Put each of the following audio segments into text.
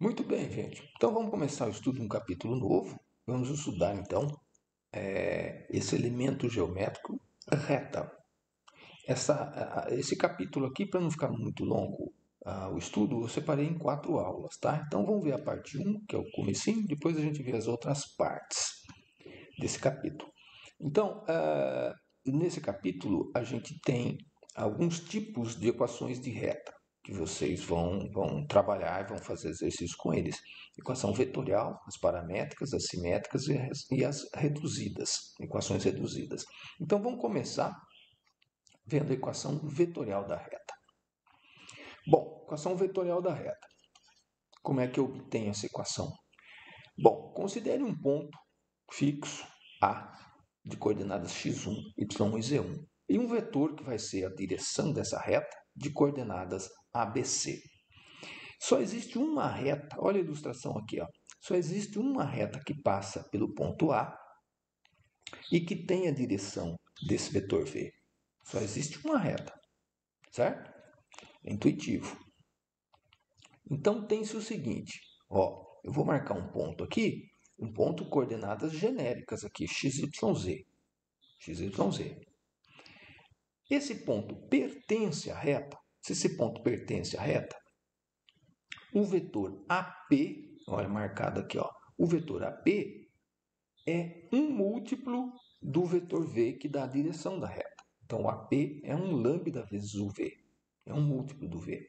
Muito bem, gente. Então vamos começar o estudo de um capítulo novo. Vamos estudar então esse elemento geométrico reta. Esse capítulo aqui, para não ficar muito longo o estudo, eu separei em 4 aulas, tá? Então vamos ver a parte 1, que é o comecinho, depois a gente vê as outras partes desse capítulo. Então, nesse capítulo a gente tem alguns tipos de equações de reta que vocês vão trabalhar e vão fazer exercício com eles. Equação vetorial, as paramétricas, as simétricas e as reduzidas, equações reduzidas. Então vamos começar vendo a equação vetorial da reta. Bom, equação vetorial da reta. Como é que eu obtenho essa equação? Bom, considere um ponto fixo A de coordenadas x1, y1 e z1 e um vetor que vai ser a direção dessa reta de coordenadas ABC. Só existe uma reta, olha a ilustração aqui, ó. Só existe uma reta que passa pelo ponto A e que tem a direção desse vetor V. Só existe uma reta, certo? É intuitivo. Então tem-se o seguinte, ó, eu vou marcar um ponto aqui, um ponto coordenadas genéricas aqui, x, y, z. X, y, z. Esse ponto pertence à reta? Se esse ponto pertence à reta, o vetor AP, olha marcado aqui, ó, o vetor AP é um múltiplo do vetor V que dá a direção da reta. Então, o AP é um lambda vezes o V, é um múltiplo do V.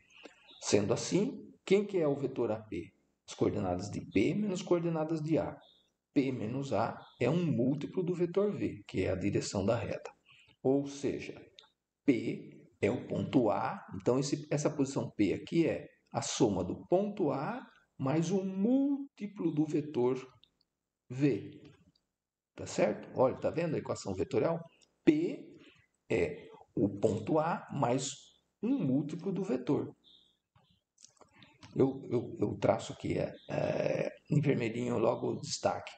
Sendo assim, quem que é o vetor AP? As coordenadas de P menos coordenadas de A. P menos A é um múltiplo do vetor V, que é a direção da reta. Ou seja, P é o ponto A, então essa posição P aqui é a soma do ponto A mais o múltiplo do vetor V. Tá certo? Olha, tá vendo a equação vetorial? P é o ponto A mais um múltiplo do vetor. Eu traço aqui em vermelhinho logo o destaque.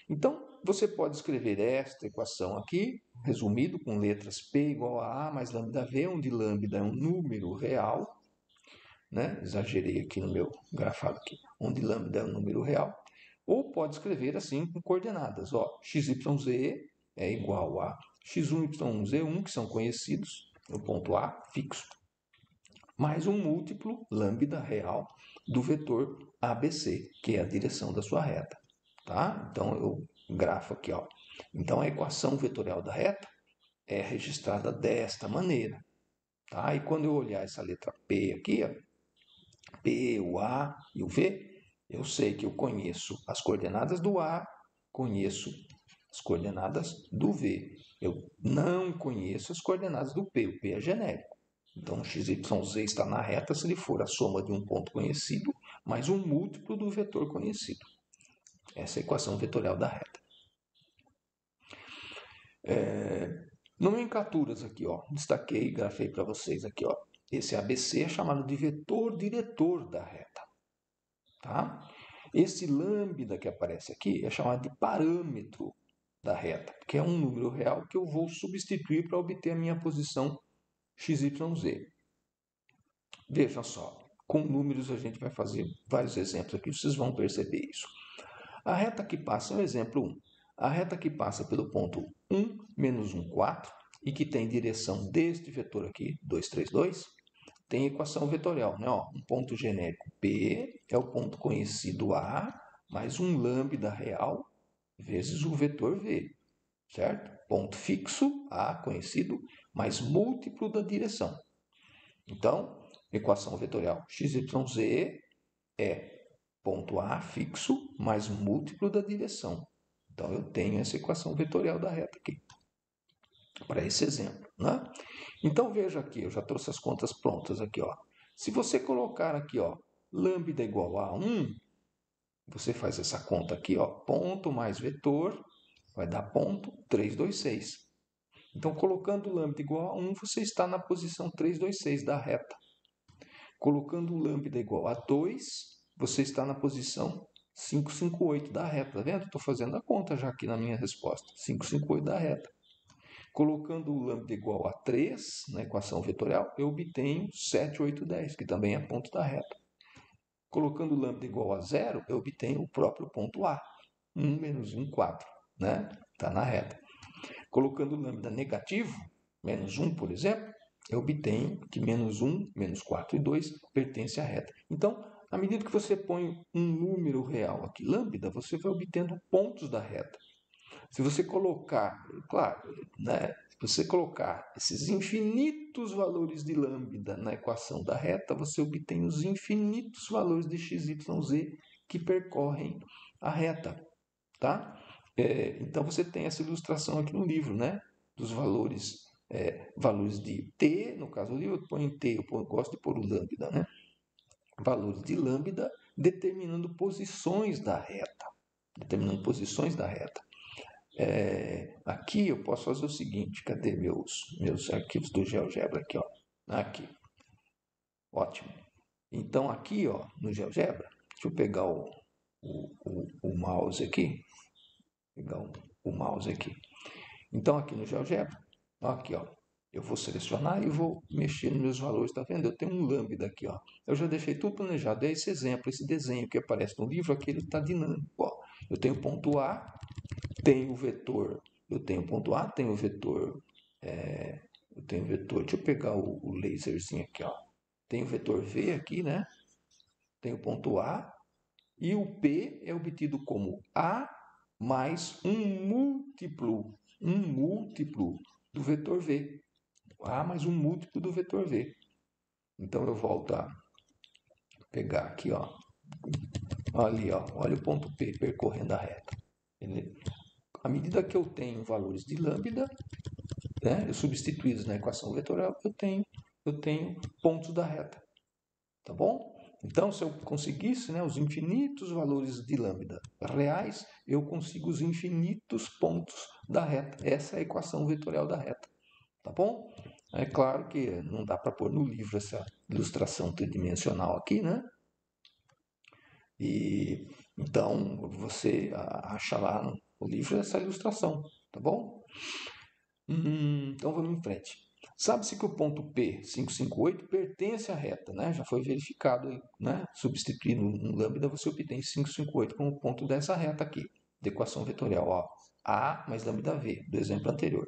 Então, você pode escrever esta equação aqui, resumido com letras P igual a mais lambda V, onde lambda é um número real, né? Exagerei aqui no meu grafado aqui, onde lambda é um número real. Ou pode escrever assim com coordenadas, ó, x, y, z é igual a x1, y1, z1, que são conhecidos, no ponto A, fixo, mais um múltiplo lambda real do vetor ABC, que é a direção da sua reta. Tá? Então, eu grafo aqui. Ó. Então, a equação vetorial da reta é registrada desta maneira. Tá? E quando eu olhar essa letra P aqui, ó, P, o A e o V, eu sei que eu conheço as coordenadas do A, conheço as coordenadas do V. Eu não conheço as coordenadas do P, o P é genérico. Então, x, y, z está na reta se ele for a soma de um ponto conhecido mais um múltiplo do vetor conhecido. Essa é a equação vetorial da reta. Nomenclaturas aqui, ó. Destaquei, grafei para vocês aqui, ó. Esse ABC é chamado de vetor diretor da reta. Tá? Esse lambda que aparece aqui é chamado de parâmetro da reta, que é um número real que eu vou substituir para obter a minha posição x, y, z. Veja só, com números a gente vai fazer vários exemplos aqui, vocês vão perceber isso. A reta que passa é o exemplo 1. A reta que passa pelo ponto 1, menos 1, 4, e que tem direção deste vetor aqui, 2, 3, 2, tem equação vetorial, né? Ó, um ponto genérico P é o ponto conhecido A, mais um lambda real, vezes o vetor V, certo? Ponto fixo, A conhecido, mais múltiplo da direção. Então, equação vetorial XYZ é ponto A fixo mais múltiplo da direção. Então, eu tenho essa equação vetorial da reta aqui, para esse exemplo. Né? Então, veja aqui, eu já trouxe as contas prontas aqui. Ó. Se você colocar aqui, ó, lambda igual a 1, você faz essa conta aqui, ó, ponto mais vetor, vai dar ponto 326. Então, colocando lambda igual a 1, você está na posição 326 da reta. Colocando lambda igual a 2, você está na posição 558 da reta. Tá vendo? Estou fazendo a conta já aqui na minha resposta. 558 da reta. Colocando o lambda igual a 3 na equação vetorial, eu obtenho 7, 8, 10, que também é ponto da reta. Colocando lambda igual a zero, eu obtenho o próprio ponto A. 1 menos 1, 4. Né? Está na reta. Colocando lambda negativo, menos 1, por exemplo, eu obtenho que menos 1, menos 4 e 2 pertence à reta. Então, à medida que você põe um número real aqui, lambda, você vai obtendo pontos da reta. Se você colocar, claro, né, se você colocar esses infinitos valores de lambda na equação da reta, você obtém os infinitos valores de x, y, z que percorrem a reta, tá? Então você tem essa ilustração aqui no livro, né? Dos valores, valores de t, no caso do livro, eu ponho t, eu gosto de pôr o lambda, né? Valores de lambda determinando posições da reta. Determinando posições da reta. Aqui eu posso fazer o seguinte, cadê meus arquivos do GeoGebra aqui, ó. Aqui. Ótimo. Então aqui, ó, no GeoGebra, deixa eu pegar o mouse aqui. Pegar o mouse aqui. Então aqui no GeoGebra, aqui, ó, eu vou selecionar e vou mexer nos meus valores, tá vendo? Eu tenho um lambda aqui, ó. Eu já deixei tudo planejado. É esse exemplo, esse desenho que aparece no livro, aqui ele está dinâmico, ó. Eu tenho ponto A, tenho o vetor, eu tenho ponto A, tenho o vetor, deixa eu pegar o laserzinho aqui, ó. Tem o vetor V aqui, né? Tem o ponto A, e o P é obtido como A mais um múltiplo do vetor V. A mais um múltiplo do vetor V. Então eu volto a pegar aqui, ó. Ali, ó. Olha o ponto P percorrendo a reta. À medida que eu tenho valores de lambda, né, substituídos na equação vetorial, eu tenho pontos da reta. Tá bom? Então, se eu conseguisse, né, os infinitos valores de lambda reais, eu consigo os infinitos pontos da reta. Essa é a equação vetorial da reta. Tá bom? É claro que não dá para pôr no livro essa ilustração tridimensional aqui, né? E então você acha lá no livro essa ilustração, tá bom? Então vamos em frente. Sabe-se que o ponto P558 pertence à reta, né? Já foi verificado, né? Substituindo um lambda, você obtém 558 como ponto dessa reta aqui, da equação vetorial, ó. A mais lambda V, do exemplo anterior.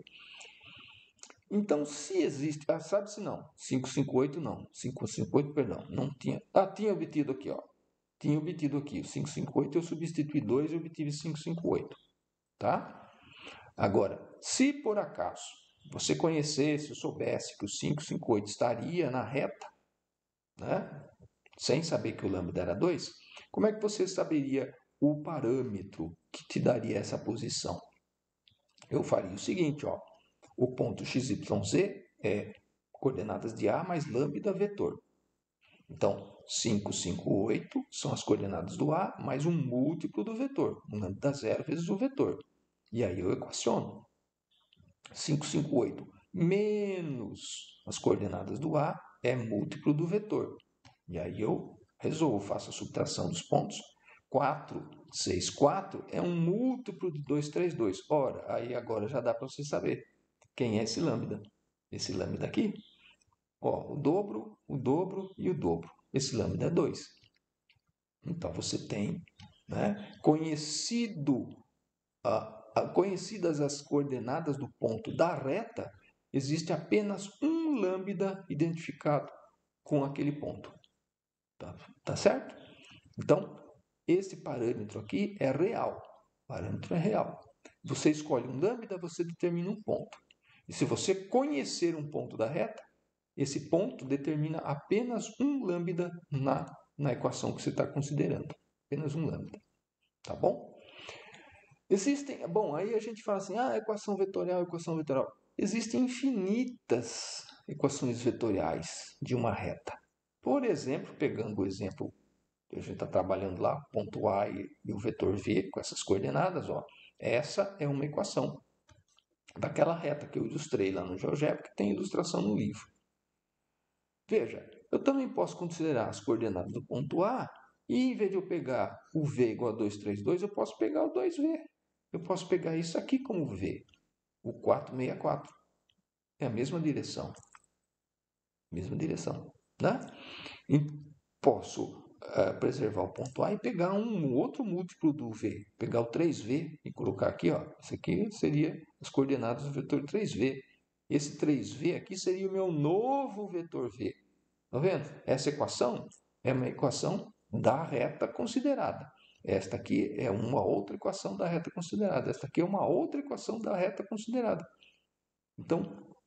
Então, se existe... sabe-se não. 558 não. 558, perdão. Não tinha... tinha obtido aqui, ó. Tinha obtido aqui o 558, eu substituí 2 e obtive 558. Tá? Agora, se por acaso você conhecesse ou soubesse que o 558 estaria na reta, né? Sem saber que o lambda era 2, como é que você saberia o parâmetro que te daria essa posição? Eu faria o seguinte, ó. O ponto XYZ é coordenadas de A mais lambda vetor. Então, 558 são as coordenadas do A mais um múltiplo do vetor, um lambda zero vezes o vetor. E aí eu equaciono. 558 menos as coordenadas do A é múltiplo do vetor. E aí eu resolvo, faço a subtração dos pontos. 464 é um múltiplo de 232. Ora, aí agora já dá para você saber quem é esse lambda. Esse lambda aqui, ó, o dobro e o dobro. Esse lambda é 2. Então você tem, né, conhecidas as coordenadas do ponto da reta, existe apenas um lambda identificado com aquele ponto. Tá certo? Então, esse parâmetro aqui é real. O parâmetro é real. Você escolhe um lambda, você determina um ponto. E se você conhecer um ponto da reta, esse ponto determina apenas um lambda na equação que você está considerando. Apenas um lambda. Tá bom? Aí a gente fala assim, equação vetorial. Existem infinitas equações vetoriais de uma reta. Por exemplo, pegando o exemplo que a gente está trabalhando lá, ponto A e o vetor V com essas coordenadas, ó, essa é uma equação daquela reta que eu ilustrei lá no GeoGebra, que tem ilustração no livro. Veja, eu também posso considerar as coordenadas do ponto A e, em vez de eu pegar o V igual a 232, eu posso pegar o 2V. Eu posso pegar isso aqui como V, o 464. É a mesma direção. Mesma direção, né? E posso preservar o ponto A e pegar um outro múltiplo do V. Pegar o 3V e colocar aqui, ó. Isso aqui seria as coordenadas do vetor 3V. Esse 3V aqui seria o meu novo vetor V. Tá vendo? Essa equação é uma equação da reta considerada. Esta aqui é uma outra equação da reta considerada. Esta aqui é uma outra equação da reta considerada. Então,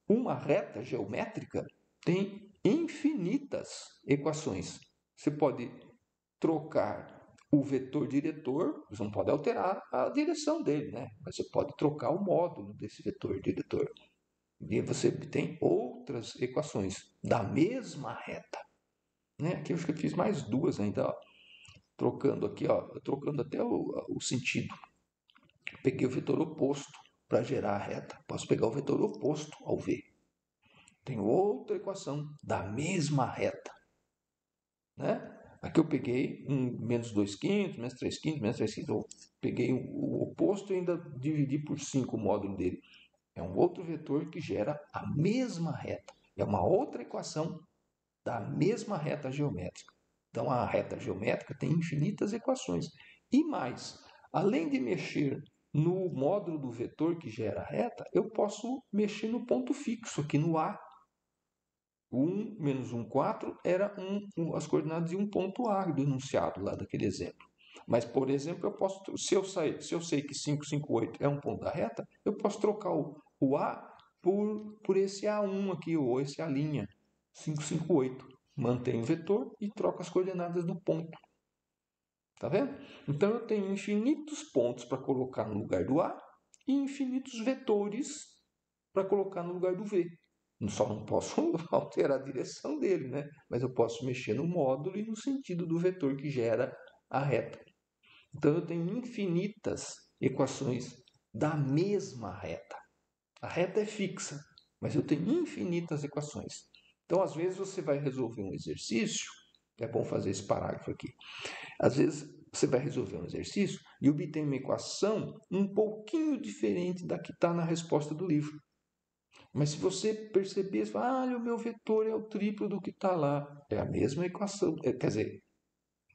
uma reta geométrica tem infinitas equações. Você pode trocar o vetor diretor, você não pode alterar a direção dele, né? Mas você pode trocar o módulo desse vetor diretor. E você tem outras equações da mesma reta. Né? Aqui eu acho que eu fiz mais duas ainda, ó. Trocando aqui, ó, trocando até o sentido. Peguei o vetor oposto para gerar a reta. Posso pegar o vetor oposto ao V. Tenho outra equação da mesma reta. Né? Aqui eu peguei menos 2 quintos, menos 3 quintos, menos 3 quintos. Eu peguei o oposto e ainda dividi por 5 o módulo dele. É um outro vetor que gera a mesma reta. É uma outra equação da mesma reta geométrica. Então, a reta geométrica tem infinitas equações. E mais, além de mexer no módulo do vetor que gera a reta, eu posso mexer no ponto fixo aqui no A. 1 menos 1, 4 era as coordenadas de um ponto A do enunciado lá daquele exemplo. Mas, por exemplo, eu posso, se eu sei que 5, 5, 8 é um ponto da reta, eu posso trocar o A por esse A1 aqui, ou esse A', 5, 5, 8. Mantenho o vetor e troco as coordenadas do ponto. Tá vendo? Então, eu tenho infinitos pontos para colocar no lugar do A e infinitos vetores para colocar no lugar do V. Só não posso alterar a direção dele, né? Mas eu posso mexer no módulo e no sentido do vetor que gera a reta. Então, eu tenho infinitas equações da mesma reta. A reta é fixa, mas eu tenho infinitas equações. Então, às vezes, você vai resolver um exercício, é bom fazer esse parágrafo aqui. Às vezes, você vai resolver um exercício e obtém uma equação um pouquinho diferente da que está na resposta do livro. Mas se você perceber, você fala, o meu vetor é o triplo do que está lá. É a mesma equação. Quer dizer,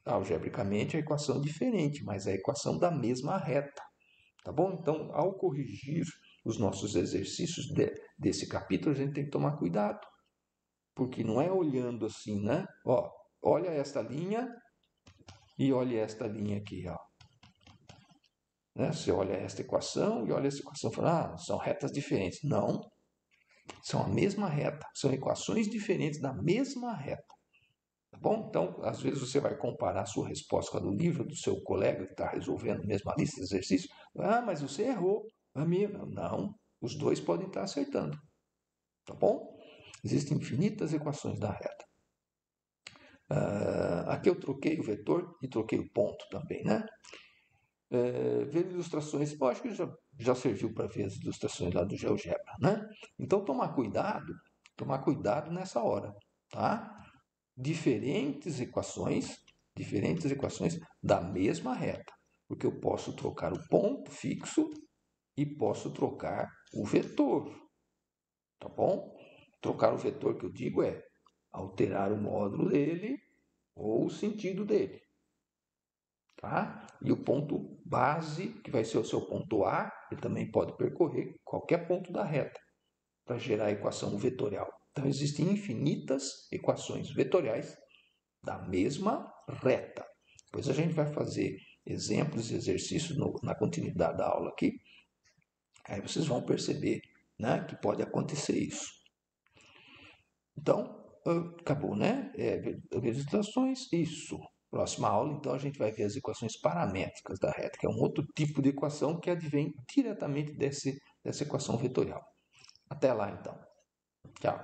algebricamente a equação é diferente, mas é a equação da mesma reta. Tá bom? Então, ao corrigir os nossos exercícios desse capítulo, a gente tem que tomar cuidado. Porque não é olhando assim, né? Ó, olha esta linha e olha esta linha aqui, ó. Né? Você olha esta equação e olha essa equação e fala, são retas diferentes. Não, são a mesma reta, são equações diferentes da mesma reta. Tá bom? Então, às vezes você vai comparar a sua resposta com a do livro do seu colega que está resolvendo a mesma lista de exercícios. Mas você errou. A minha. Não, os dois podem estar acertando. Tá bom? Existem infinitas equações da reta. Aqui eu troquei o vetor e troquei o ponto também, né? Ver ilustrações, eu acho que já serviu para ver as ilustrações lá do GeoGebra, né? Então, tomar cuidado nessa hora, tá? Diferentes equações da mesma reta, porque eu posso trocar o ponto fixo e posso trocar o vetor, tá bom? Trocar o vetor que eu digo é alterar o módulo dele ou o sentido dele. Tá? E o ponto base, que vai ser o seu ponto A, ele também pode percorrer qualquer ponto da reta para gerar a equação vetorial. Então, existem infinitas equações vetoriais da mesma reta. Depois a gente vai fazer exemplos e exercícios na continuidade da aula aqui. Aí vocês vão perceber, né, que pode acontecer isso. Então, acabou, né? Ilustrações, isso. Próxima aula, então, a gente vai ver as equações paramétricas da reta, que é um outro tipo de equação que advém diretamente dessa equação vetorial. Até lá, então. Tchau.